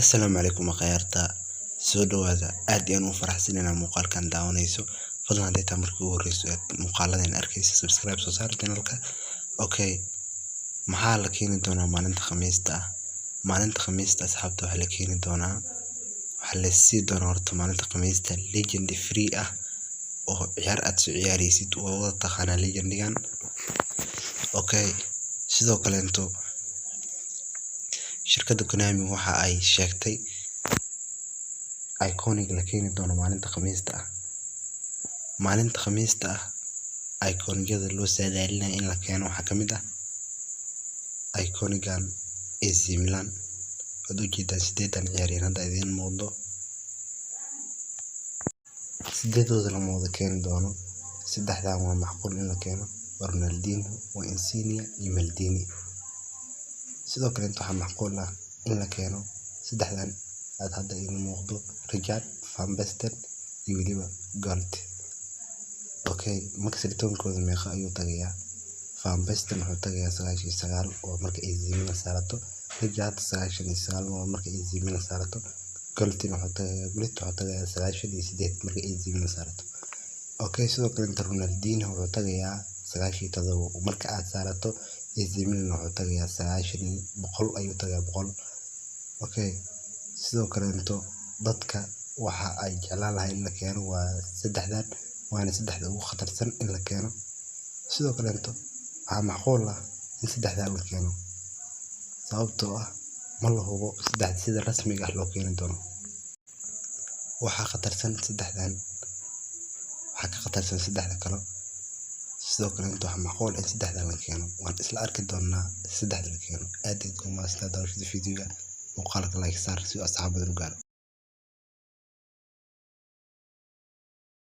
Assalaamu calaykum khayarta soo dhawaada aad ayaan u faraxsanahay muuqaalkan daawanayso fadlan hadii taa markii ugu horeyso muuqaaladan arkaysa subscribe soo saar channelka okay maxaa la keeni doonaa maalinta khamiista asxaabta waxa la keeni doonaa waxa la sii doonaa horta maalinta khamiista legend free ah oo ciyaar aad soo ciyaaraysid oo wada taqaana legendigan okay sidoo kale shirkadda Konami waxa ay sheegtay iconic la keeni doono maalinta khamiista iconic-yada loo saadaalinayo in la keeno waxa kamid iconic-gan AC Milan oo ujeedaan 8 ciyaaryahan hadda idin muuqdo 8 lama wada keeni doono 3 waa macquul in la keeno Ronaldinho Insigne iyo Maldini sidoo kale waxa macquul ah in la keeno 3 aad hadda idin muuqdo Rijkaard Van Basten iyo waliba Galt okay maximum-kooda meeqa ayuu tagayaa Van Basten wuxuu tagayaa 99 oo marka AC Milan saarato Rijkaard 99 oo marka AC Milan saarato Galt wuxuu tagayaa 98 marka AC Milan saarato okay sidoo kale Ronaldinho wuxuu tagayaa 97 marka aad saarato AC Milan wuxuu tagayaa 100 ayuu tagayaa 100 okay sidoo kale dadka waxa ay jeclaan lahayn in la keeno waa 3 waana 3 ugu khatarsan in la keeno sidoo kale waxa macquul ah in 3 la keeno sababtoo ah ma la hubo 3 sida rasmiga ah loo keeni doono waxa khatarsan 3 waxa ka khatarsan 3 kale sidoo kale waxa macquul in 3 la keeno waan isla arki doonaa 3 la keeno aad iyo kuma sida video muuqaalka like saar si asxaabada u gaaro